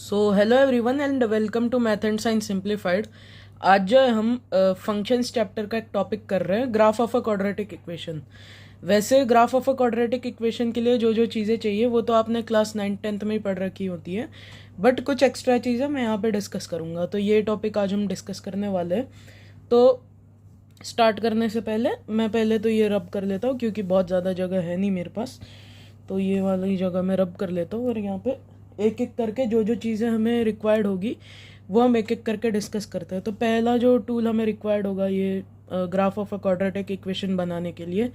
So hello everyone and welcome to math and science simplified. आज जो है हम फंक्शंस चैप्टर का एक टॉपिक कर रहे हैं, graph of a quadratic equation. वैसे graph of a quadratic equation के लिए जो जो चीज़ें चाहिए वो तो आपने क्लास 9th-10th में ही पढ़ रखी होती है, बट कुछ एक्स्ट्रा चीज़ें मैं यहाँ पे डिस्कस करूँगा। तो ये टॉपिक आज हम डिस्कस करने वाले हैं। तो स्टार्ट करने से पहले मैं पहले तो ये रब कर लेता हूँ, क्योंकि बहुत ज़्यादा जगह है नहीं मेरे पास। तो ये वाली जगह मैं रब कर लेता हूँ और यहाँ पे एक एक करके जो जो चीज़ें हमें रिक्वायर्ड होगी वो हम एक एक करके डिस्कस करते हैं। तो पहला जो टूल हमें रिक्वायर्ड होगा ये graph of a quadratic equation बनाने के लिए।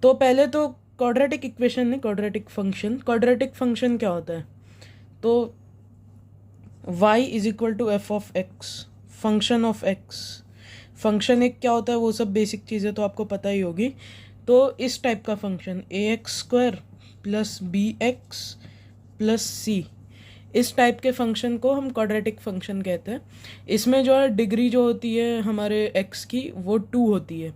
तो पहले तो क्वाड्रेटिक इक्वेशन नहीं, क्वाड्रेटिक फंक्शन। क्वाड्रेटिक फंक्शन क्या होता है? तो y is equal to f of x, function of x. Function एक क्या होता है वो सब बेसिक चीज़ें तो आपको पता ही होगी। तो इस टाइप का function ax² plus bx plus C, इस टाइप के फंक्शन को हम क्वाड्रेटिक फंक्शन कहते हैं। इसमें जो है डिग्री जो होती है हमारे x की वो 2 होती है।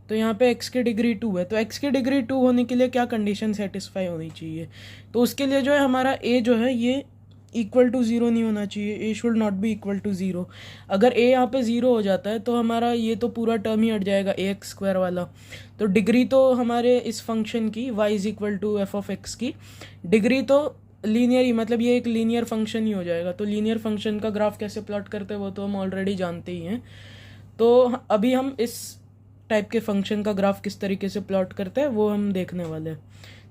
तो यहाँ पे x की डिग्री 2 है, तो x की डिग्री 2 होने के लिए क्या कंडीशन सेटिस्फाई होनी चाहिए? तो उसके लिए जो है हमारा a जो है ये इक्वल टू ज़ीरो नहीं होना चाहिए, a should not be equal to zero. अगर a यहाँ पे ज़ीरो हो जाता है तो हमारा ये तो पूरा टर्म ही हट जाएगा ax² वाला। तो डिग्री तो हमारे इस फंक्शन की y is equal to f of x की डिग्री तो लीनियर ही, मतलब ये एक लीनियर फंक्शन ही हो जाएगा। तो लीनियर फंक्शन का ग्राफ कैसे प्लॉट करते हैं वो तो हम ऑलरेडी जानते ही हैं। तो अभी हम इस टाइप के फंक्शन का ग्राफ किस तरीके से प्लॉट करते हैं वो हम देखने वाले हैं।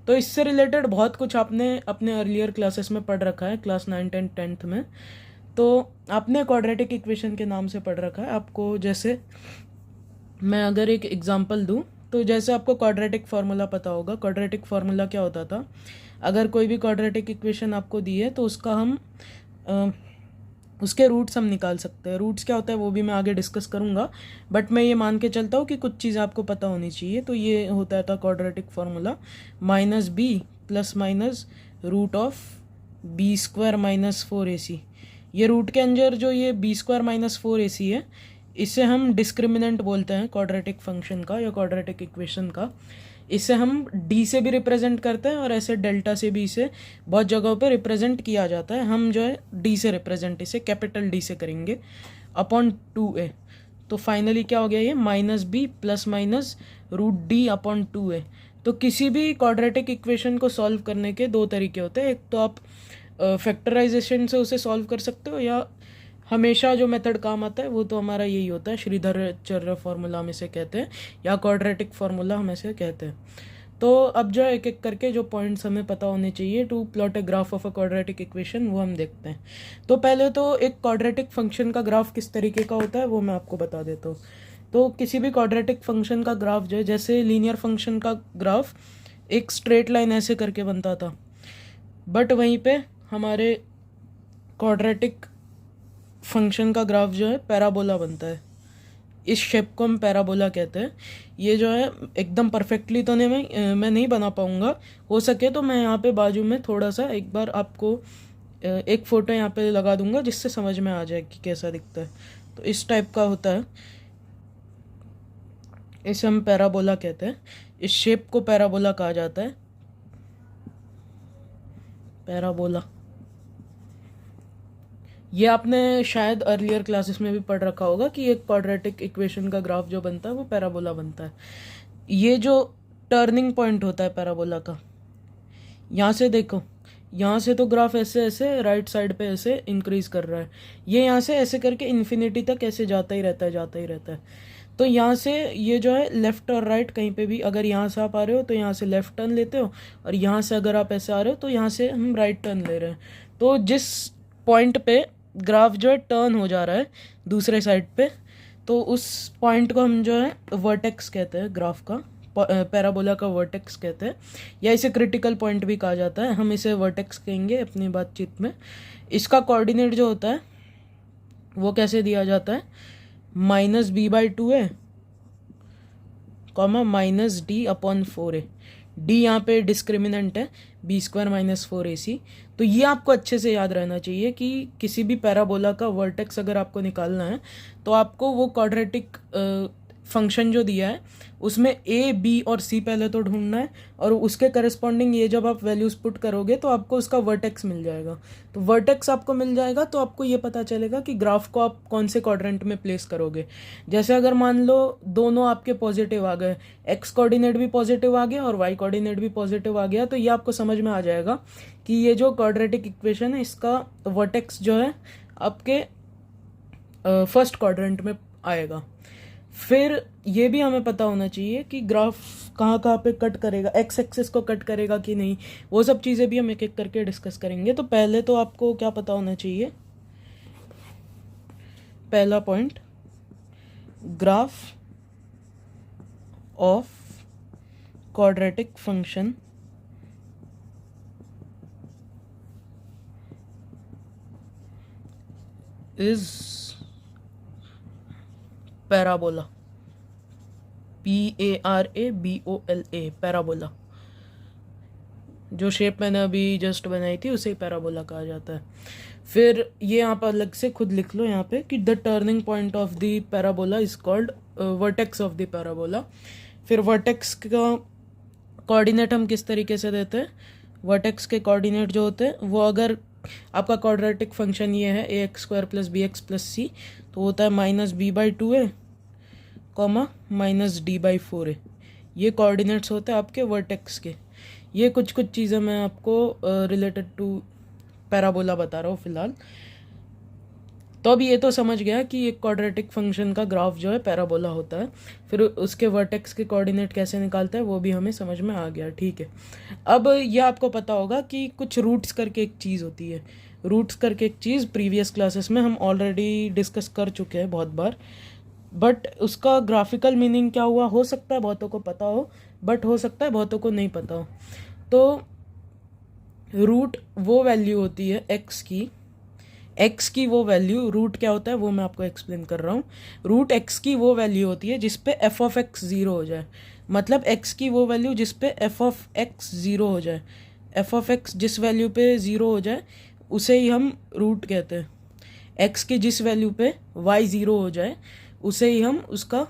तो इससे रिलेटेड बहुत कुछ आपने अपने अर्लियर क्लासेस में पढ़ रखा है, क्लास 9th and 10th में। तो आपने क्वाड्रेटिक इक्वेशन के नाम से पढ़ रखा है। आपको जैसे मैं अगर एक एग्जांपल दूं, तो जैसे आपको क्वाड्रेटिक फार्मूला पता होगा। क्वाड्रेटिक फार्मूला क्या होता था? अगर कोई भी क्वाड्रेटिक इक्वेशन आपको दी है तो उसका हम उसके रूट्स हम निकाल सकते हैं। रूट्स क्या होता है वो भी मैं आगे डिस्कस करूँगा, बट मैं ये मान के चलता हूँ कि कुछ चीज़ आपको पता होनी चाहिए। तो ये होता था quadratic formula minus b plus minus root of b² minus 4ac। ये रूट के अंदर जो ये b² माइनस 4ac है, इसे हम डिस्क्रिमिनेंट बोलते हैं क्वाड्रेटिक फंक्शन का या क्वाड्रेटिक इक्वेशन का। इसे हम d से भी रिप्रेजेंट करते हैं और ऐसे डेल्टा से भी इसे बहुत जगहों पे रिप्रेजेंट किया जाता है। हम जो है d से रिप्रेजेंट इसे कैपिटल D से करेंगे अपॉन 2a। तो फाइनली क्या हो गया ये minus b plus minus root d upon 2a। तो किसी भी क्वाड्रेटिक इक्वेशन को सॉल्व करने के दो तरीके होते हैं। एक तो आप फैक्टराइजेशन से उसे सॉल्व कर सकते हो, या हमेशा जो मेथड काम आता है वो तो हमारा यही होता है, श्रीधराचार्य फार्मूला हम इसे कहते हैं, या क्वाड्रेटिक फार्मूला हम इसे कहते हैं। तो अब जो एक एक करके जो पॉइंट्स हमें पता होने चाहिए to plot a graph of a quadratic equation वो हम देखते हैं। तो पहले तो एक क्वाड्रेटिक फंक्शन का ग्राफ किस तरीके का होता है वो मैं आपको बता देता हूँ। तो किसी भी क्वाड्रेटिक फंक्शन का ग्राफ जो है, जैसे लीनियर फंक्शन का ग्राफ एक स्ट्रेट लाइन ऐसे करके बनता था, बट वहीं पे हमारे क्वाड्रेटिक फंक्शन का ग्राफ जो है पैराबोला बनता है। इस शेप को हम पैराबोला कहते हैं। ये जो है एकदम परफेक्टली तो नहीं मैं नहीं बना पाऊँगा, हो सके तो मैं यहाँ पे बाजू में थोड़ा सा एक बार आपको एक फ़ोटो यहाँ पे लगा दूंगा जिससे समझ में आ जाए कि कैसा दिखता है। तो इस टाइप का होता है, इसे हम पैराबोला कहते हैं। इस शेप को पैराबोला कहा जाता है, पैराबोला। ये आपने शायद अर्लियर क्लासेस में भी पढ़ रखा होगा कि एक क्वाड्रेटिक इक्वेशन का ग्राफ जो बनता है वो पैराबोला बनता है। ये जो टर्निंग पॉइंट होता है पैराबोला का, यहाँ से देखो, यहाँ से तो ग्राफ ऐसे ऐसे राइट साइड पे ऐसे इंक्रीज कर रहा है, ये यहाँ से ऐसे करके इन्फिनिटी तक ऐसे जाता ही रहता है, जाता ही रहता है। तो यहाँ से ये जो है लेफ़्ट और राइट कहीं पे भी, अगर यहाँ से आप आ रहे हो तो यहाँ से लेफ़्ट टर्न लेते हो, और यहाँ से अगर आप ऐसे आ रहे हो तो यहाँ से हम राइट टर्न ले रहे हैं। तो जिस पॉइंट पे ग्राफ जो है टर्न हो जा रहा है दूसरे साइड पे, तो उस पॉइंट को हम जो है वर्टेक्स कहते हैं, ग्राफ का पैराबोला का वर्टेक्स कहते हैं, या इसे क्रिटिकल पॉइंट भी कहा जाता है। हम इसे वर्टेक्स कहेंगे अपनी बातचीत में। इसका कोऑर्डिनेट जो होता है वो कैसे दिया जाता है? Minus b/2a comma minus d upon 4a। d यहाँ पे डिस्क्रिमिनेंट है, b² माइनस 4ac। तो ये आपको अच्छे से याद रहना चाहिए कि किसी भी पैराबोला का वर्टेक्स अगर आपको निकालना है तो आपको वो क्वाड्रेटिक फंक्शन जो दिया है उसमें ए बी और सी पहले तो ढूंढना है, और उसके करस्पॉन्डिंग ये जब आप वैल्यूज़ पुट करोगे तो आपको उसका वर्टेक्स मिल जाएगा। तो वर्टेक्स आपको मिल जाएगा तो आपको ये पता चलेगा कि ग्राफ को आप कौन से क्वाड्रेंट में प्लेस करोगे। जैसे अगर मान लो दोनों आपके पॉजिटिव आ गए, एक्स कोऑर्डिनेट भी पॉजिटिव आ गया और वाई कोऑर्डिनेट भी पॉजिटिव आ गया, तो ये आपको समझ में आ जाएगा कि ये जो क्वाड्रेटिक इक्वेशन है इसका वर्टेक्स जो है आपके फर्स्ट क्वाड्रेंट में आएगा। फिर ये भी हमें पता होना चाहिए कि ग्राफ कहाँ कहाँ पे कट करेगा, एक्स एक्सिस को कट करेगा कि नहीं, वो सब चीज़ें भी हम एक एक करके डिस्कस करेंगे। तो पहले तो आपको क्या पता होना चाहिए, पहला point, graph of quadratic function is parabola, PARABOLA, parabola. जो शेप मैंने अभी जस्ट बनाई थी उसे पैराबोला कहा जाता है। फिर ये यहाँ पर अलग से खुद लिख लो यहाँ पे कि the turning point of the parabola is called vertex of the parabola. फिर वर्टेक्स का कोऑर्डिनेट हम किस तरीके से देते हैं, वर्टेक्स के कोऑर्डिनेट जो होते हैं वो, अगर आपका क्वाड्रेटिक फंक्शन ये है ax² + bx + c, तो होता है -b/2a, -d/4a। ये कोऑर्डिनेट्स होते हैं आपके वर्टेक्स के। ये कुछ चीज़ें मैं आपको रिलेटेड टू पैराबोला बता रहा हूँ फिलहाल। तो अब ये तो समझ गया कि एक क्वाड्रेटिक फंक्शन का ग्राफ जो है पैराबोला होता है। फिर उसके वर्टेक्स के कोऑर्डिनेट कैसे निकालता है वो भी हमें समझ में आ गया, ठीक है। अब ये आपको पता होगा कि कुछ रूट्स करके एक चीज़ होती है। रूट्स करके एक चीज़ प्रीवियस क्लासेस में हम ऑलरेडी डिस्कस कर चुके हैं बहुत बार, बट उसका ग्राफिकल मीनिंग क्या हुआ हो सकता है बहुतों को पता हो, बट हो सकता है बहुतों को नहीं पता हो। तो रूट वो वैल्यू होती है एक्स की वो वैल्यू, रूट क्या होता है वो मैं आपको एक्सप्लेन कर रहा हूँ। रूट एक्स की वो वैल्यू होती है जिस पे एफ ऑफ एक्स ज़ीरो हो जाए, मतलब एक्स की वो वैल्यू जिस पे एफ ऑफ एक्स ज़ीरो हो जाए। एफ ऑफ एक्स जिस वैल्यू पे ज़ीरो हो जाए उसे ही हम रूट कहते हैं। एक्स की जिस वैल्यू पे वाई ज़ीरो हो जाए उसे ही हम उसका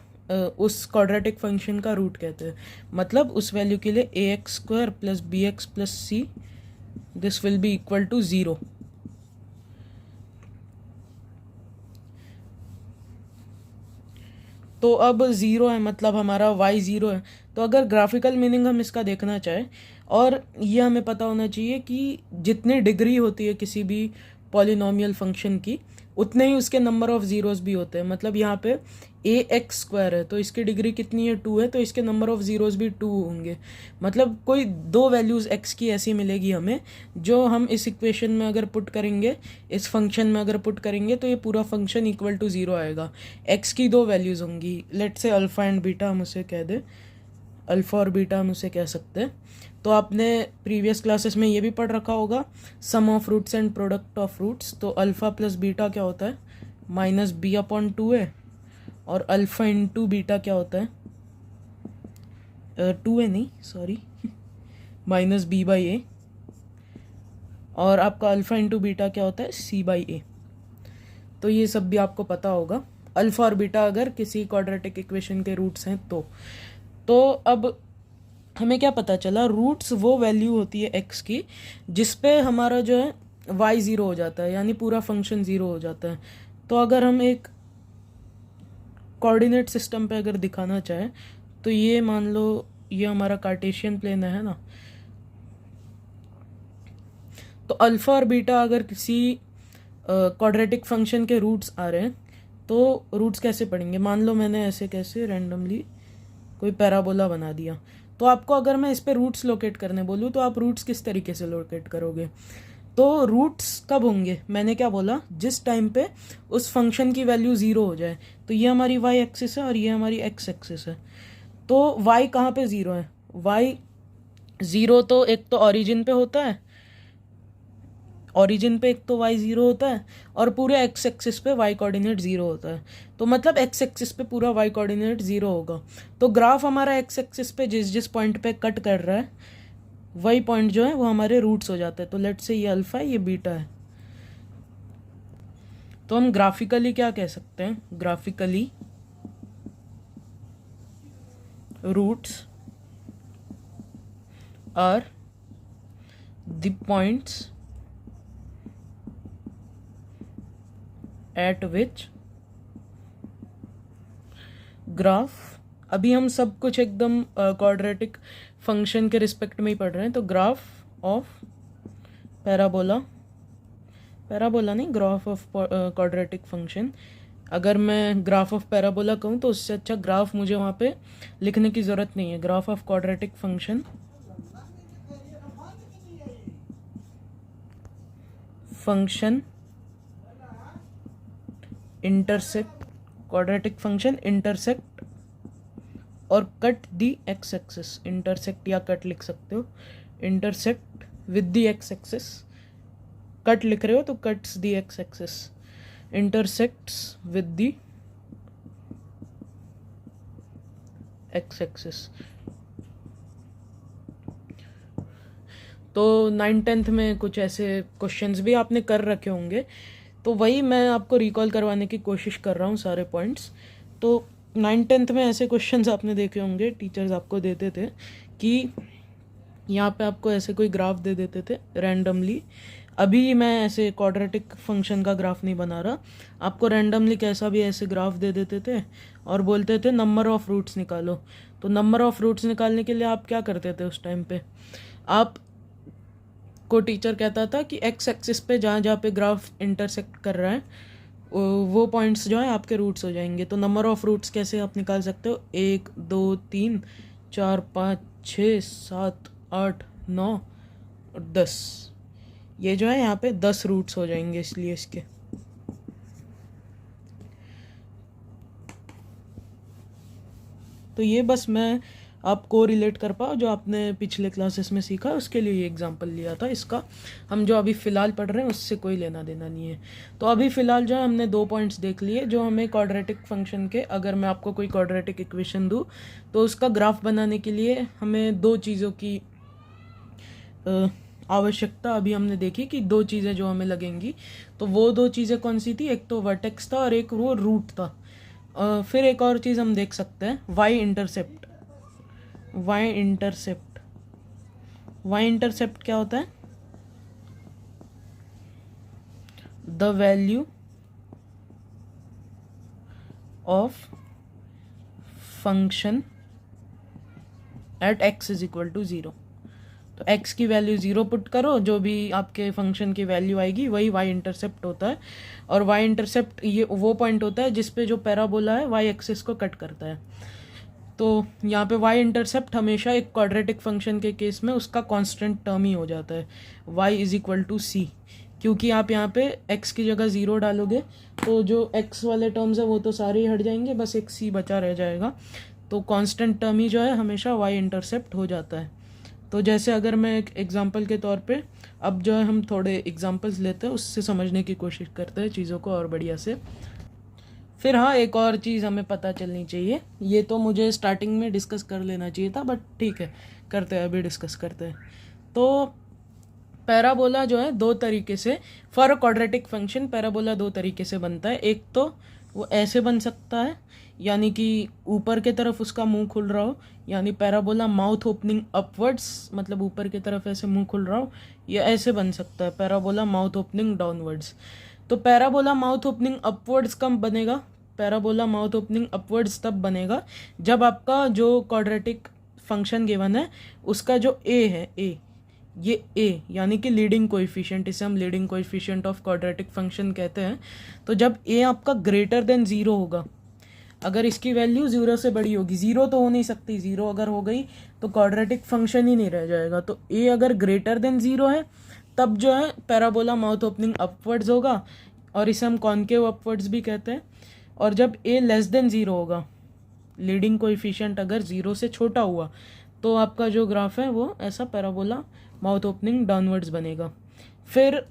उस क्वाड्रेटिक फंक्शन का रूट कहते हैं। मतलब उस वैल्यू के लिए ax² + bx + c this will be equal to 0। तो अब 0 है मतलब हमारा y 0 है। तो अगर ग्राफिकल मीनिंग हम इसका देखना चाहें, और ये हमें पता होना चाहिए कि जितनी डिग्री होती है किसी भी पॉलिनोमियल फंक्शन की, उतने ही उसके नंबर ऑफ ज़ीरोज़ भी होते हैं। मतलब यहाँ पे ax² है तो इसकी डिग्री कितनी है, 2 है, तो इसके नंबर ऑफ ज़ीरोज़ भी 2 होंगे। मतलब कोई दो वैल्यूज़ x की ऐसी मिलेगी हमें जो हम इस इक्वेशन में अगर पुट करेंगे, इस फंक्शन में अगर पुट करेंगे तो ये पूरा फंक्शन इक्वल टू 0 आएगा। x की दो वैल्यूज़ होंगी, लेट से अल्फ़ा एंड बीटा हम उसे कह दें, अल्फ़ा और बीटा हम उसे कह सकते हैं। तो आपने प्रीवियस क्लासेस में ये भी पढ़ रखा होगा, sum of roots and product of roots. तो अल्फ़ा प्लस बीटा क्या होता है, -b/2a, और अल्फ़ा इंटू बीटा क्या होता है, 2a नहीं सॉरी -b/a, और आपका अल्फ़ा इंटू बीटा क्या होता है, c/a। तो ये सब भी आपको पता होगा, अल्फ़ा और बीटा अगर किसी क्वाड्रेटिक इक्वेशन के रूट्स हैं तो अब हमें क्या पता चला, रूट्स वो वैल्यू होती है x की जिस पे हमारा जो है y 0 हो जाता है, यानी पूरा फंक्शन 0 हो जाता है। तो अगर हम एक कोऑर्डिनेट सिस्टम पे अगर दिखाना चाहें तो ये मान लो ये हमारा कार्टेशियन प्लेन है ना, तो अल्फ़ा और बीटा अगर किसी क्वाड्रेटिक फंक्शन के रूट्स आ रहे हैं तो रूट्स कैसे पढ़ेंगे। मान लो मैंने ऐसे कैसे रैंडमली कोई पैराबोला बना दिया, तो आपको अगर मैं इस पे रूट्स लोकेट करने बोलूँ तो आप रूट्स किस तरीके से लोकेट करोगे। तो रूट्स कब होंगे, मैंने क्या बोला, जिस टाइम पे उस फंक्शन की वैल्यू 0 हो जाए। तो ये हमारी y एक्सिस है और ये हमारी x एक्सिस है। तो y कहाँ पे 0 है, y 0 तो एक तो ओरिजिन पे होता है, ओरिजिन पे एक तो y 0 होता है, और पूरे x एक्सिस पे y कोऑर्डिनेट 0 होता है। तो मतलब x एक्सिस पे पूरा y कोऑर्डिनेट 0 होगा। तो ग्राफ हमारा x एक्सिस पे जिस पॉइंट पे कट कर रहा है वही पॉइंट जो है वो हमारे रूट्स हो जाते हैं। तो लेट्स से ये अल्फ़ा है, ये बीटा है। तो हम ग्राफिकली क्या कह सकते हैं, graphically roots are the points at which graph, अभी हम सब कुछ एकदम क्वाड्रेटिक फंक्शन के रिस्पेक्ट में ही पढ़ रहे हैं, तो ग्राफ ऑफ पैराबोला, पैराबोला नहीं, ग्राफ ऑफ क्वाड्रेटिक फंक्शन। अगर मैं ग्राफ ऑफ पैराबोला कहूँ तो उससे अच्छा ग्राफ मुझे वहाँ पे लिखने की ज़रूरत नहीं है। Graph of quadratic function, function intersect, quadratic function intersect और कट दी एक्स एक्सिस, इंटरसेक्ट या कट लिख सकते हो, intersect with the x axis, cut लिख रहे हो तो cuts the x axis, intersects with the x axis. तो 9th-10th में कुछ ऐसे क्वेश्चंस भी आपने कर रखे होंगे, तो वही मैं आपको रिकॉल करवाने की कोशिश कर रहा हूँ सारे पॉइंट्स। तो 9th-10th में ऐसे क्वेश्चंस आपने देखे होंगे, टीचर्स आपको देते थे कि यहाँ पे आपको ऐसे कोई ग्राफ दे देते थे रैंडमली। अभी मैं ऐसे क्वाड्रेटिक फंक्शन का ग्राफ नहीं बना रहा, आपको रैंडमली कैसा भी ऐसे ग्राफ दे देते थे और बोलते थे नंबर ऑफ़ रूट्स निकालो। तो नंबर ऑफ़ रूट्स निकालने के लिए आप क्या करते थे उस टाइम पे, आप को टीचर कहता था कि एक्स एक्सिस पे जहाँ जहाँ पे ग्राफ इंटरसेक्ट कर रहा है वो पॉइंट्स जो है आपके रूट्स हो जाएंगे। तो नंबर ऑफ़ रूट्स कैसे आप निकाल सकते हो, 1 2 3 4 5 6 7 8 9 और 10, ये जो है यहाँ पे 10 रूट्स हो जाएंगे इसलिए इसके। तो ये बस मैं आपको रिलेट कर पाओ जो आपने पिछले क्लासेस में सीखा, उसके लिए ये एग्जांपल लिया था। इसका हम जो अभी फ़िलहाल पढ़ रहे हैं उससे कोई लेना देना नहीं है। तो अभी फ़िलहाल जो है हमने 2 पॉइंट्स देख लिए जो हमें क्वाड्रेटिक फंक्शन के, अगर मैं आपको कोई क्वाड्रेटिक इक्वेशन दूँ तो उसका ग्राफ बनाने के लिए हमें 2 चीज़ों की आवश्यकता अभी हमने देखी कि 2 चीज़ें जो हमें लगेंगी। तो वो 2 चीज़ें कौन सी थी, एक तो वर्टेक्स था और एक वो रूट था। फिर एक और चीज़ हम देख सकते हैं, y intercept. Y intercept, y intercept क्या होता है, the value of function at x is equal to 0। तो x की वैल्यू 0 पुट करो, जो भी आपके फंक्शन की वैल्यू आएगी वही y इंटरसेप्ट होता है। और y इंटरसेप्ट ये वो पॉइंट होता है जिस पे जो पैराबोला है y एक्सिस को कट करता है। तो यहाँ पे y इंटरसेप्ट हमेशा एक क्वाड्रेटिक फंक्शन के केस में उसका कांस्टेंट टर्म ही हो जाता है, y is equal to c, क्योंकि आप यहाँ पे x की जगह 0 डालोगे तो जो x वाले टर्म्स है वो तो सारे ही हट जाएंगे, बस एक c बचा रह जाएगा। तो कांस्टेंट टर्म ही जो है हमेशा y इंटरसेप्ट हो जाता है। तो जैसे अगर मैं एक एग्जांपल के तौर पे, अब जो है हम थोड़े एग्जांपल्स लेते हैं, उससे समझने की कोशिश करते हैं चीज़ों को और बढ़िया से। फिर हाँ, एक और चीज़ हमें पता चलनी चाहिए, ये तो मुझे स्टार्टिंग में डिस्कस कर लेना चाहिए था, बट ठीक है करते हैं, अभी डिस्कस करते हैं। तो पैराबोला जो है 2 तरीके से, फॉर क्वाड्रेटिक फंक्शन पैराबोला 2 तरीके से बनता है। एक तो वो ऐसे बन सकता है, यानी कि ऊपर के तरफ उसका मुंह खुल रहा हो, यानी पैराबोला माउथ ओपनिंग अपवर्ड्स, मतलब ऊपर की तरफ ऐसे मुंह खुल रहा हो, या ऐसे बन सकता है पैराबोला माउथ ओपनिंग डाउनवर्ड्स। तो पैराबोला माउथ ओपनिंग अपवर्ड्स कब बनेगा, पैराबोला माउथ ओपनिंग अपवर्ड्स तब बनेगा जब आपका जो क्वाड्रेटिक फंक्शन गिवन है उसका जो ए है, ये ए यानी कि लीडिंग कोएफिशिएंट, इसे हम leading coefficient of quadratic function कहते हैं। तो जब ए आपका ग्रेटर देन 0 होगा, अगर इसकी वैल्यू 0 से बड़ी होगी, 0 तो हो नहीं सकती, 0 अगर हो गई तो क्वाड्रेटिक फंक्शन ही नहीं रह जाएगा। तो ए अगर ग्रेटर देन 0 है तब जो है पैराबोला माउथ ओपनिंग अपवर्ड्स होगा, और इसे हम कॉनकेव अपवर्ड्स भी कहते हैं। और जब ए लेस देन 0 होगा, लीडिंग कोएफिशिएंट अगर 0 से छोटा हुआ, तो आपका जो ग्राफ है वो ऐसा पैराबोला माउथ ओपनिंग डाउनवर्ड्स बनेगा। फिर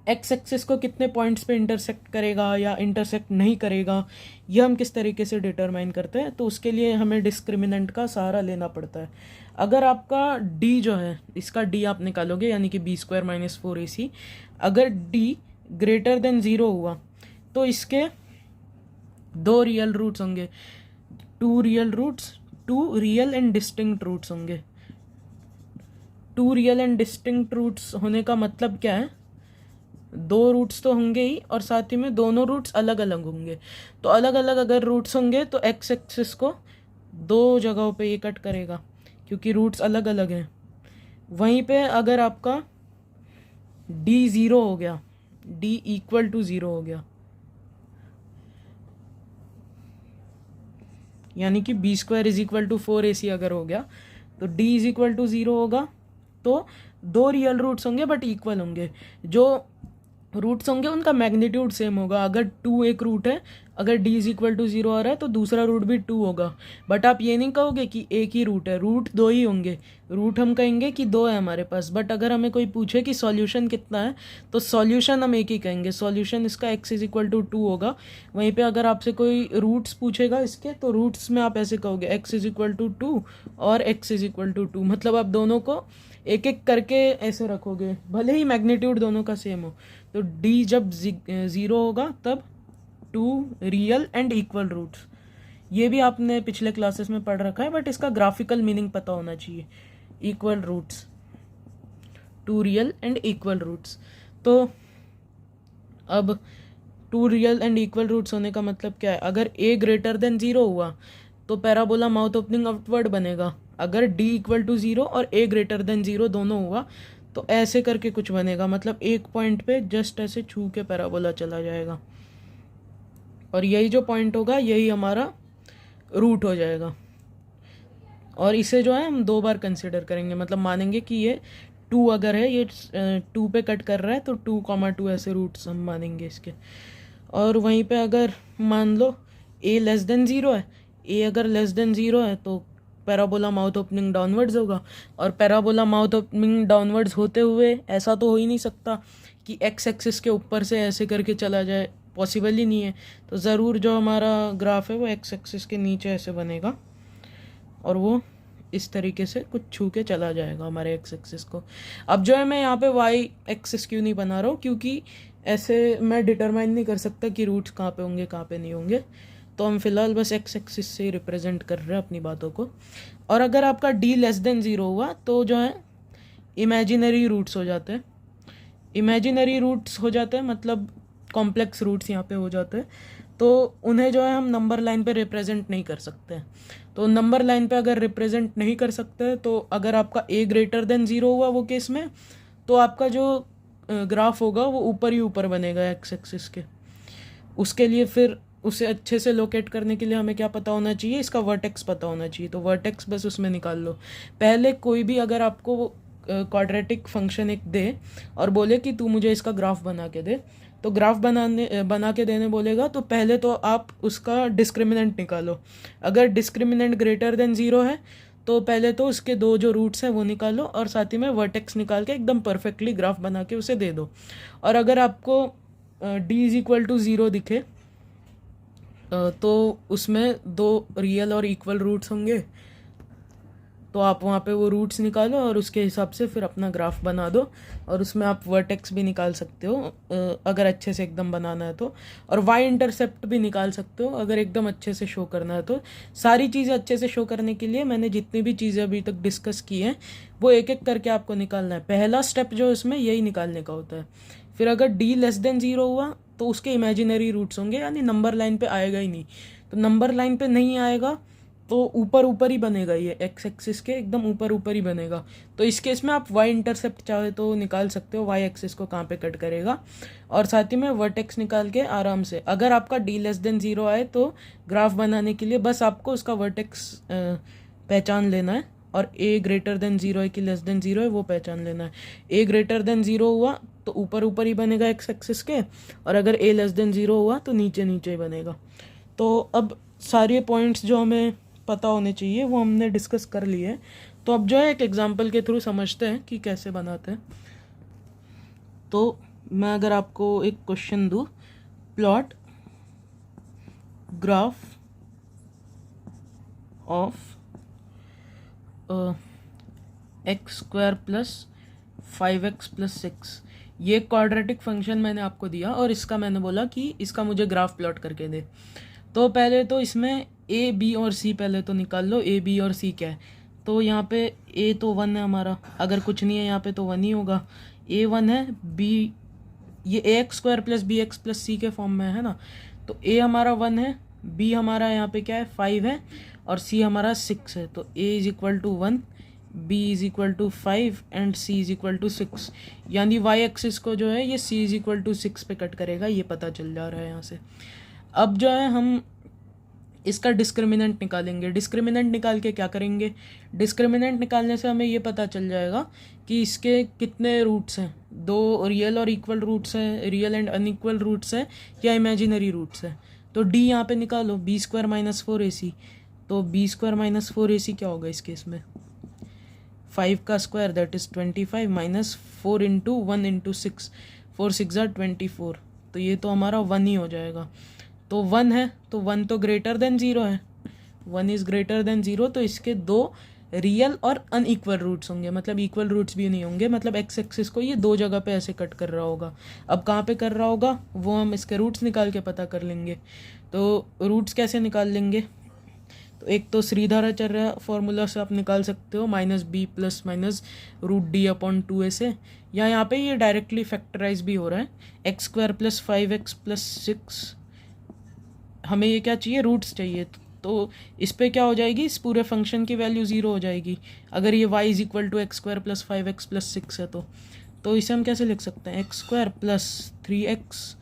एक्स एक्सिस को कितने पॉइंट्स पे इंटरसेक्ट करेगा या इंटरसेक्ट नहीं करेगा, यह हम किस तरीके से डिटरमाइन करते हैं, तो उसके लिए हमें डिस्क्रिमिनेंट का सहारा लेना पड़ता है। अगर आपका d जो है, इसका d आप निकालोगे, यानी कि b² - 4ac, अगर d ग्रेटर देन 0 हुआ तो इसके 2 रियल रूट्स होंगे, 2 real roots two real and distinct roots होंगे। Two real and distinct roots होने का मतलब क्या है, दो रूट्स तो होंगे ही और साथ ही में दोनों रूट्स अलग अलग होंगे। तो अलग अलग अगर रूट्स होंगे तो एक्स एक्सिस को दो जगहों पे ये कट करेगा क्योंकि रूट्स अलग अलग हैं। वहीं पे अगर आपका डी ज़ीरो हो गया, डी इक्वल टू ज़ीरो हो गया, यानी कि b square is equal to 4ac अगर हो गया तो D is equal to zero होगा। तो दो रियल रूट्स होंगे बट इक्वल होंगे। जो रूट्स होंगे उनका मैग्नीट्यूड सेम होगा। अगर टू एक रूट है, अगर D is equal to zero आ रहा है तो दूसरा रूट भी टू होगा। बट आप ये नहीं कहोगे कि एक ही रूट है, रूट दो ही होंगे। रूट हम कहेंगे कि दो है हमारे पास, बट अगर हमें कोई पूछे कि सॉल्यूशन कितना है तो सॉल्यूशन हम एक ही कहेंगे। सॉल्यूशन इसका x is equal to two होगा। वहीं पे अगर आपसे कोई रूट्स पूछेगा इसके तो रूट्स में आप ऐसे कहोगे X is equal to two और X is equal to two, मतलब आप दोनों को एक एक करके ऐसे रखोगे भले ही मैग्नीट्यूड दोनों का सेम हो। तो डी जब ज़ीरो होगा तब two real and equal roots. ये भी आपने पिछले क्लासेस में पढ़ रखा है बट इसका ग्राफिकल मीनिंग पता होना चाहिए। Equal roots, two real and equal roots. तो अब two real and equal roots होने का मतलब क्या है, अगर ए ग्रेटर देन ज़ीरो हुआ तो पैराबोला माउथ ओपनिंग अपवर्ड बनेगा। अगर डी इक्वल टू ज़ीरो और ए ग्रेटर देन ज़ीरो दोनों हुआ तो ऐसे करके कुछ बनेगा, मतलब एक पॉइंट पे जस्ट ऐसे छू के पैराबोला चला जाएगा और यही जो पॉइंट होगा यही हमारा रूट हो जाएगा। और इसे जो है हम दो बार कंसिडर करेंगे, मतलब मानेंगे कि ये टू अगर है, ये टू पे कट कर रहा है तो 2,2 ऐसे रूट्स हम मानेंगे इसके। और वहीं पे अगर मान लो ए लेस देन ज़ीरो है, ए अगर लेस देन ज़ीरो है तो पैराबोला माउथ ओपनिंग डाउनवर्ड्स होगा। और पैराबोला माउथ ओपनिंग डाउनवर्ड्स होते हुए ऐसा तो हो ही नहीं सकता कि एक्स एक्सिस के ऊपर से ऐसे करके चला जाए, पॉसिबल ही नहीं है। तो ज़रूर जो हमारा ग्राफ है वो एक्स एक्सिस के नीचे ऐसे बनेगा और वो इस तरीके से कुछ छू के चला जाएगा हमारे एक्स एक्सिस को। अब जो है मैं यहाँ पे वाई एक्सिस क्यों नहीं बना रहा हूँ, क्योंकि ऐसे मैं डिटरमाइन नहीं कर सकता कि रूट्स कहाँ पे होंगे कहाँ पे नहीं होंगे। तो हम फिलहाल बस एक्स एक्सिस से रिप्रेजेंट कर रहे हैं अपनी बातों को। और अगर आपका डी लेस देन ज़ीरो हुआ तो जो है इमेजिनरी रूट्स हो जाते हैं। इमेजिनरी रूट्स हो जाते हैं मतलब कॉम्प्लेक्स रूट्स यहाँ पे हो जाते हैं। तो उन्हें जो है हम नंबर लाइन पे रिप्रेजेंट नहीं कर सकते। तो नंबर लाइन पे अगर रिप्रेजेंट नहीं कर सकते तो अगर आपका ए ग्रेटर देन ज़ीरो हुआ वो केस में, तो आपका जो ग्राफ होगा वो ऊपर ही ऊपर बनेगा एक्स एक्सिस के। उसके लिए फिर उसे अच्छे से लोकेट करने के लिए हमें क्या पता होना चाहिए, इसका वर्टेक्स पता होना चाहिए। तो वर्टेक्स बस उसमें निकाल लो। पहले कोई भी अगर आपको क्वाड्रेटिक फंक्शन एक दे और बोले कि तू मुझे इसका ग्राफ बना के दे, तो ग्राफ बना के देने बोलेगा तो पहले तो आप उसका डिस्क्रिमिनेंट निकालो। अगर डिस्क्रिमिनेंट ग्रेटर देन ज़ीरो है तो पहले तो उसके दो जो रूट्स हैं वो निकालो और साथ ही में वर्टेक्स निकाल के एकदम परफेक्टली ग्राफ बना के उसे दे दो। और अगर आपको D is equal to zero दिखे तो उसमें दो रियल और इक्वल रूट्स होंगे, तो आप वहाँ पे वो रूट्स निकालो और उसके हिसाब से फिर अपना ग्राफ बना दो। और उसमें आप वर्टेक्स भी निकाल सकते हो अगर अच्छे से एकदम बनाना है तो, और वाई इंटरसेप्ट भी निकाल सकते हो अगर एकदम अच्छे से शो करना है तो। सारी चीज़ें अच्छे से शो करने के लिए मैंने जितनी भी चीज़ें अभी तक डिस्कस की हैं वो एक एक करके आपको निकालना है। पहला स्टेप जो इसमें यही निकालने का होता है। फिर अगर डी लेस देन ज़ीरो हुआ तो उसके इमेजिनरी रूट्स होंगे, यानी नंबर लाइन पे आएगा ही नहीं। तो नंबर लाइन पे नहीं आएगा तो ऊपर ऊपर ही बनेगा, ये एक्स एक्सिस के एकदम ऊपर ऊपर ही बनेगा। तो इस केस में आप वाई इंटरसेप्ट चाहे तो निकाल सकते हो, वाई एक्सिस को कहाँ पे कट करेगा, और साथ ही में वर्टेक्स निकाल के आराम से। अगर आपका डी लेस देन ज़ीरो आए तो ग्राफ बनाने के लिए बस आपको उसका वर्टेक्स पहचान लेना है, और ए ग्रेटर देन ज़ीरो है कि लेस देन ज़ीरो है वो पहचान लेना है। ए ग्रेटर देन ज़ीरो हुआ तो ऊपर ऊपर ही बनेगा एक्स एक्सिस के, और अगर ए लेस देन ज़ीरो हुआ तो नीचे नीचे ही बनेगा। तो अब सारे पॉइंट्स जो हमें पता होने चाहिए वो हमने डिस्कस कर लिए। तो अब जो है एक एग्जांपल के थ्रू समझते हैं कि कैसे बनाते हैं। तो मैं अगर आपको एक क्वेश्चन दूँ, plot graph of x square plus 5x plus 6, ये क्वाड्रेटिक फंक्शन मैंने आपको दिया और इसका मैंने बोला कि इसका मुझे ग्राफ प्लॉट करके दे। तो पहले तो इसमें ए बी और सी पहले तो निकाल लो, ए बी और सी क्या है। तो यहाँ पे ए तो 1 है हमारा, अगर कुछ नहीं है यहाँ पे तो 1 ही होगा। ए 1 है, बी ये A X square plus B X plus C के फॉर्म में है ना, तो ए हमारा 1 है, बी हमारा यहाँ पे क्या है 5 है, और सी हमारा 6 है। तो A is equal to 1, B is equal to 5 and C is equal to 6। यानी वाई एक्सिस को जो है ये सी इज इक्वल टू 6 पे कट करेगा, ये पता चल जा रहा है यहाँ से। अब जो है हम इसका डिस्क्रिमिनेंट निकालेंगे। डिस्क्रिमिनेंट निकाल के क्या करेंगे, डिस्क्रिमिनेंट निकालने से हमें ये पता चल जाएगा कि इसके कितने रूट्स हैं, 2 रियल और इक्वल रूट्स हैं, रियल एंड अनइक्वल रूट्स हैं, या इमेजिनरी रूट्स हैं। तो डी यहाँ पे निकालो, बी स्क्वायर माइनस 4ac। तो बी स्क्वायर माइनस 4ac क्या होगा इस केस में, 5 का square that is 25 minus 4 into 1 into 6, 4 6 24। तो ये तो हमारा 1 ही हो जाएगा। तो 1 है तो 1 तो ग्रेटर देन 0 है, 1 इज़ ग्रेटर देन 0, तो इसके 2 रियल और अनइक्वल रूट्स होंगे, मतलब इक्वल रूट्स भी नहीं होंगे, मतलब एक्स एक्सिस को ये 2 जगह पे ऐसे कट कर रहा होगा। अब कहाँ पे कर रहा होगा वो हम इसके रूट्स निकाल के पता कर लेंगे। तो रूट्स कैसे निकाल लेंगे, तो एक तो श्रीधराचार्य फॉर्मूला से आप निकाल सकते हो, minus b plus minus root D upon 2a से, या यहाँ पे ये डायरेक्टली फैक्टराइज भी हो रहा है, x square plus 5x plus 6। हमें ये क्या चाहिए, रूट्स चाहिए, तो इस पे क्या हो जाएगी, इस पूरे फंक्शन की वैल्यू 0 हो जाएगी अगर ये y is equal to x square plus 5x plus 6 है। तो इसे हम कैसे लिख सकते हैं, x square plus 3x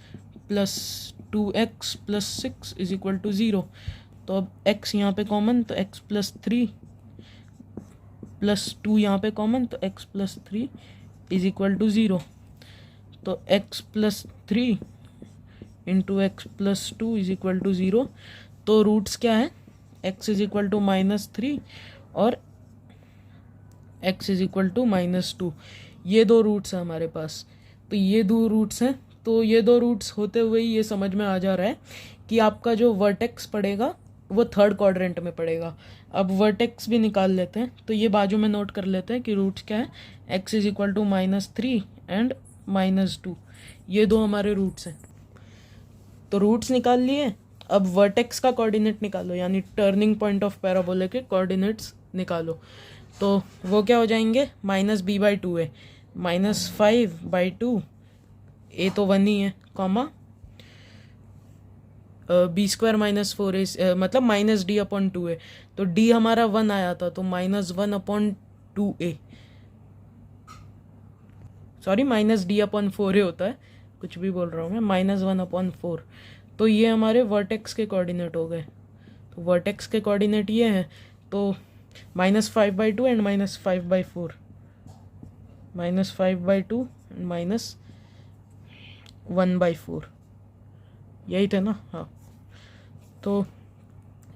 plus 2x plus 6 is equal to 0। तो अब x यहाँ पे कॉमन, तो x प्लस 3 प्लस 2 यहाँ पे कॉमन, तो x plus 3 is equal to 0। तो x plus 3 into x plus 2 is equal to 0। तो रूट्स क्या है, x इज इक्वल टू -3 और x इज इक्वल टू -2, ये 2 रूट्स हैं हमारे पास। तो ये 2 रूट्स हैं, तो ये 2 रूट्स होते हुए ही ये समझ में आ जा रहा है कि आपका जो वर्टेक्स पड़ेगा वो थर्ड क्वाड्रेंट में पड़ेगा। अब वर्टेक्स भी निकाल लेते हैं, तो ये बाजू में नोट कर लेते हैं कि रूट्स क्या है, x is equal to -3 and -2, ये 2 हमारे रूट्स हैं। तो रूट्स निकाल लिए, अब वर्टेक्स का कोऑर्डिनेट निकालो, यानी टर्निंग पॉइंट ऑफ पैराबोला के कोऑर्डिनेट्स निकालो। तो वो क्या हो जाएंगे, -b/2 है, -5/2, a तो 1 ही है, comma b square minus 4a, मतलब -d/2 है, तो d हमारा 1 आया था, तो -1/2a, सॉरी -d/4a होता है, कुछ भी बोल रहा हूँ मैं, -1/4। तो ये हमारे वर्टेक्स के कोऑर्डिनेट हो गए। तो वर्टेक्स के कोऑर्डिनेट ये है, तो -5/2 एंड -5/4, -5/2 एंड -1/4, यही थे ना, हाँ। तो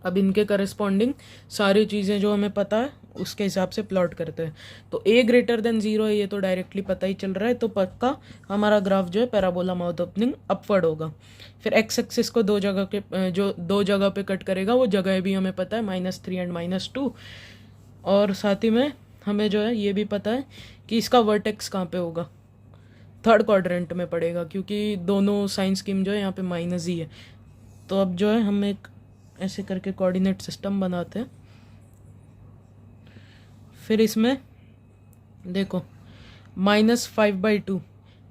अब इनके करस्पॉन्डिंग सारी चीज़ें जो हमें पता है उसके हिसाब से प्लॉट करते हैं। तो a ग्रेटर देन 0 है, ये तो डायरेक्टली पता ही चल रहा है, तो पक्का हमारा ग्राफ जो है पैराबोला माउथ ओपनिंग अपवर्ड होगा। फिर x एक्सिस को 2 जगह के जो 2 जगह पे कट करेगा वो जगह भी हमें पता है, -3 एंड -2, और साथ ही में हमें जो है ये भी पता है कि इसका वर्टेक्स कहाँ पे होगा, थर्ड क्वाड्रेंट में पड़ेगा, क्योंकि दोनों साइन स्कीम जो है यहाँ पे माइनस ही है। तो अब जो है हम एक ऐसे करके कोऑर्डिनेट सिस्टम बनाते हैं। फिर इसमें देखो -5/2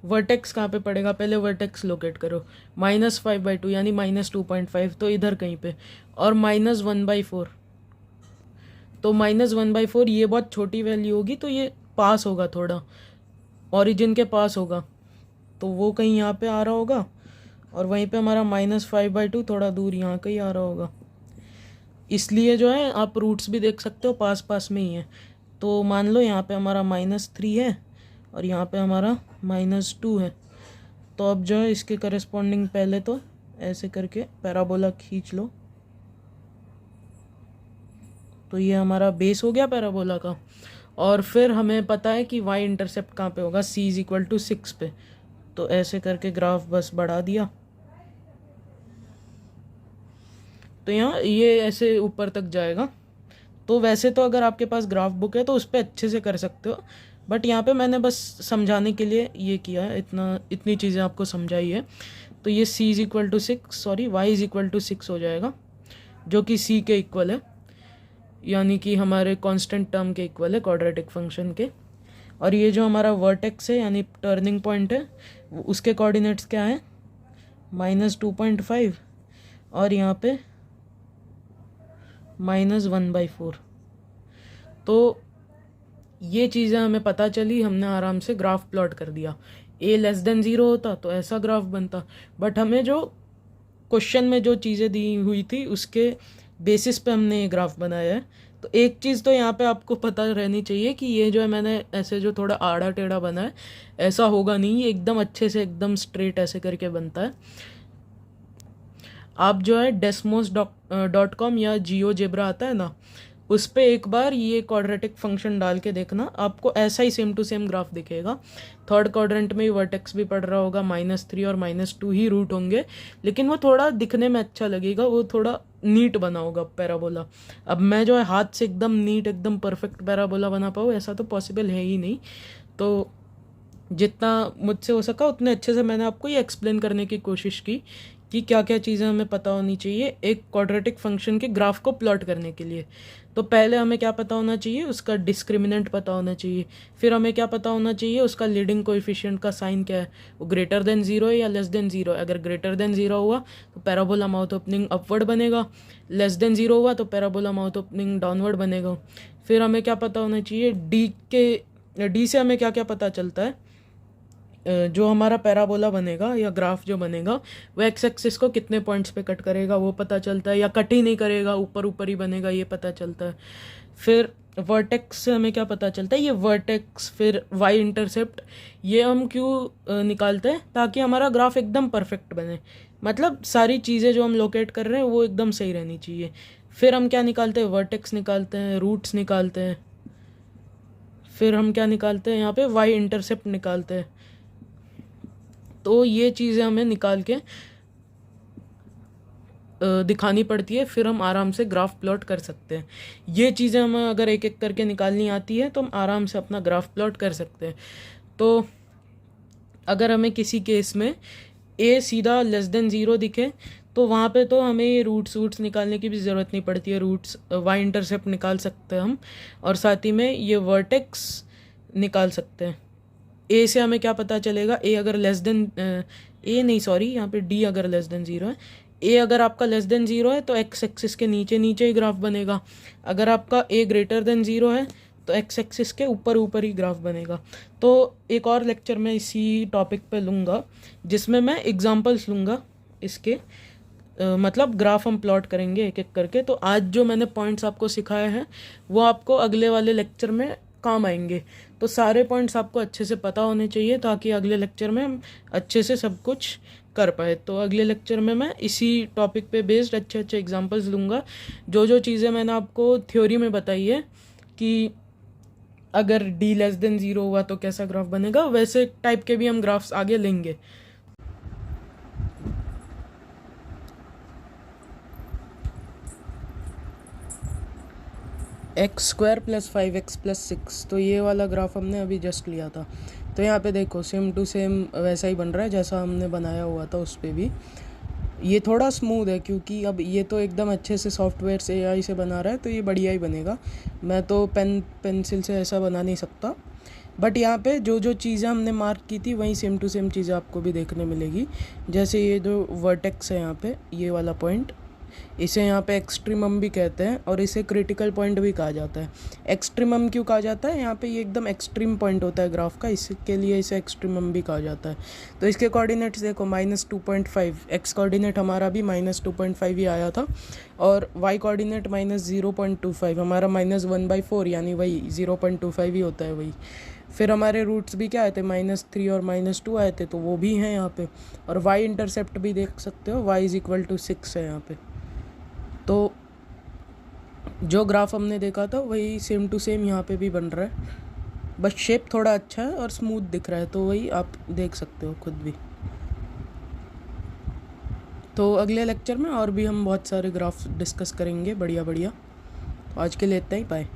वर्टेक्स कहाँ पे पड़ेगा, पहले वर्टेक्स लोकेट करो, -5/2 यानी -2.5, तो इधर कहीं पे, और -1/4, तो -1/4 ये बहुत छोटी वैल्यू होगी, तो ये पास होगा, थोड़ा ओरिजिन के पास होगा, तो वो कहीं यहाँ पे आ रहा होगा, और वहीं पे हमारा -5/2 थोड़ा दूर यहाँ कहीं आ रहा होगा। इसलिए जो है आप रूट्स भी देख सकते हो, पास पास में ही है। तो मान लो यहाँ पे हमारा -3 है और यहाँ पे हमारा -2 है। तो अब जो है इसके करस्पॉन्डिंग पहले तो ऐसे करके पैराबोला खींच लो, तो ये हमारा बेस हो गया पैराबोला का। और फिर हमें पता है कि y इंटरसेप्ट कहाँ पे होगा, c इज इक्वल टू 6 पे, तो ऐसे करके ग्राफ बस बढ़ा दिया, तो यहाँ ये ऐसे ऊपर तक जाएगा। तो वैसे तो अगर आपके पास ग्राफ बुक है तो उस पर अच्छे से कर सकते हो, बट यहाँ पे मैंने बस समझाने के लिए ये किया है, इतनी चीज़ें आपको समझाई है। तो ये c is equal to 6, sorry y is equal to 6 हो जाएगा, जो कि सी के इक्वल है, यानी कि हमारे कांस्टेंट टर्म के इक्वल है क्वाड्रेटिक फंक्शन के। और ये जो हमारा वर्टेक्स है यानी टर्निंग पॉइंट है, उसके कोऑर्डिनेट्स क्या हैं, -2.5 और यहाँ पे -1/4। तो ये चीज़ें हमें पता चली, हमने आराम से ग्राफ प्लॉट कर दिया। a <0 होता तो ऐसा ग्राफ बनता, बट हमें जो क्वेश्चन में जो चीज़ें दी हुई थी उसके बेसिस पे हमने ये ग्राफ बनाया है। तो एक चीज़ तो यहाँ पे आपको पता रहनी चाहिए कि ये जो है मैंने ऐसे जो थोड़ा आड़ा टेढ़ा बना है, ऐसा होगा नहीं, ये एकदम अच्छे से एकदम स्ट्रेट ऐसे करके बनता है। आप जो है desmos.com या GeoGebra आता है ना, उस पर एक बार ये क्वाड्रेटिक फंक्शन डाल के देखना, आपको ऐसा ही सेम टू सेम ग्राफ दिखेगा। थर्ड क्वाड्रेंट में वर्टेक्स भी पड़ रहा होगा, -3 और -2 ही रूट होंगे, लेकिन वो थोड़ा दिखने में अच्छा लगेगा, वो थोड़ा नीट बना होगा पैराबोला। अब मैं जो है हाथ से एकदम नीट एकदम परफेक्ट पैराबोला बना पाऊँ ऐसा तो पॉसिबल है ही नहीं। तो जितना मुझसे हो सका उतने अच्छे से मैंने आपको ये एक्सप्लेन करने की कोशिश की कि क्या क्या चीज़ें हमें पता होनी चाहिए एक क्वाड्रेटिक फंक्शन के ग्राफ को प्लॉट करने के लिए। तो पहले हमें क्या पता होना चाहिए, उसका डिस्क्रिमिनेंट पता होना चाहिए। फिर हमें क्या पता होना चाहिए, उसका लीडिंग कोएफिशिएंट का साइन क्या है, वो ग्रेटर देन 0 है या लेस देन 0 है। अगर ग्रेटर देन 0 हुआ तो पैराबोला माउथ ओपनिंग अपवर्ड बनेगा, लेस देन 0 हुआ तो पैराबोला माउथ ओपनिंग डाउनवर्ड बनेगा। फिर हमें क्या पता होना चाहिए, डी से हमें क्या क्या पता चलता है, जो हमारा पैराबोला बनेगा या ग्राफ जो बनेगा वो एक्स एक्सिस को कितने पॉइंट्स पे कट करेगा वो पता चलता है, या कट ही नहीं करेगा ऊपर ऊपर ही बनेगा ये पता चलता है। फिर वर्टेक्स से हमें क्या पता चलता है, ये वर्टेक्स फिर वाई इंटरसेप्ट, ये हम क्यों निकालते हैं, ताकि हमारा ग्राफ एकदम परफेक्ट बने, मतलब सारी चीज़ें जो हम लोकेट कर रहे हैं वो एकदम सही रहनी चाहिए। फिर हम क्या निकालते हैं, वर्टेक्स निकालते हैं, रूट्स निकालते हैं, फिर हम क्या निकालते हैं यहाँ पे, वाई इंटरसेप्ट निकालते हैं। तो ये चीज़ें हमें निकाल के दिखानी पड़ती है, फिर हम आराम से ग्राफ प्लॉट कर सकते हैं। ये चीज़ें हमें अगर एक एक करके निकालनी आती है तो हम आराम से अपना ग्राफ प्लॉट कर सकते हैं। तो अगर हमें किसी केस में a सीधा <0 दिखे तो वहाँ पे तो हमें ये रूट्स निकालने की भी ज़रूरत नहीं पड़ती है, रूट्स वाई इंटरसेप्ट निकाल सकते हैं हम, और साथ ही में ये वर्टेक्स निकाल सकते हैं। ए से हमें क्या पता चलेगा, ए अगर यहाँ पे डी अगर <0 है, ए अगर आपका <0 है तो एक्स एक्सिस के नीचे नीचे ही ग्राफ बनेगा। अगर आपका ए <0 है तो एक्स एक्सिस के ऊपर ऊपर ही ग्राफ बनेगा। तो एक और लेक्चर मैं इसी टॉपिक पे लूँगा जिसमें मैं एग्जांपल्स लूँगा इसके, मतलब ग्राफ हम प्लॉट करेंगे एक एक करके। तो आज जो मैंने पॉइंट्स आपको सिखाए हैं वो आपको अगले वाले लेक्चर में काम आएंगे। तो सारे पॉइंट्स आपको अच्छे से पता होने चाहिए ताकि अगले लेक्चर में हम अच्छे से सब कुछ कर पाए। तो अगले लेक्चर में मैं इसी टॉपिक पे बेस्ड अच्छे अच्छे एग्जांपल्स लूँगा। जो चीज़ें मैंने आपको थ्योरी में बताई है कि अगर d <0 हुआ तो कैसा ग्राफ बनेगा, वैसे टाइप के भी हम ग्राफ्स आगे लेंगे। x² + 5x + 6, तो ये वाला ग्राफ हमने अभी जस्ट लिया था। तो यहाँ पे देखो सेम टू सेम वैसा ही बन रहा है जैसा हमने बनाया हुआ था उस पर भी। ये थोड़ा स्मूथ है क्योंकि अब ये तो एकदम अच्छे से सॉफ्टवेयर से AI से बना रहा है, तो ये बढ़िया ही बनेगा। मैं तो पेंसिल से ऐसा बना नहीं सकता, बट यहाँ पे जो चीज़ें हमने मार्क की थी वही सेम टू सेम चीज़ें आपको भी देखने मिलेगी। जैसे ये जो वर्टेक्स है यहाँ पे, ये वाला पॉइंट, इसे यहाँ पे एक्सट्रीमम भी कहते हैं और इसे क्रिटिकल पॉइंट भी कहा जाता है। एक्सट्रीमम क्यों कहा जाता है, यहाँ पे ये एकदम एक्सट्रीम पॉइंट होता है ग्राफ का, इसके लिए इसे एक्सट्रीमम भी कहा जाता है। तो इसके कोऑर्डिनेट्स देखो -2.5, एक्स कोऑर्डिनेट हमारा भी -2.5 ही आया था, और वाई कोऑर्डिनेट -0.25, हमारा -1/4 यानी वही 0.25 ही होता है वही। फिर हमारे रूट्स भी क्या आए थे, -3 और -2 आए थे, तो वो भी हैं यहाँ पे। और वाई इंटरसेप्ट भी देख सकते हो, y = 6 है यहाँ पे। तो जो ग्राफ हमने देखा था वही सेम टू सेम यहाँ पे भी बन रहा है, बस शेप थोड़ा अच्छा है और स्मूथ दिख रहा है, तो वही आप देख सकते हो खुद भी। तो अगले लेक्चर में और भी हम बहुत सारे ग्राफ डिस्कस करेंगे बढ़िया बढ़िया। आज के लिए इतना ही, बाय।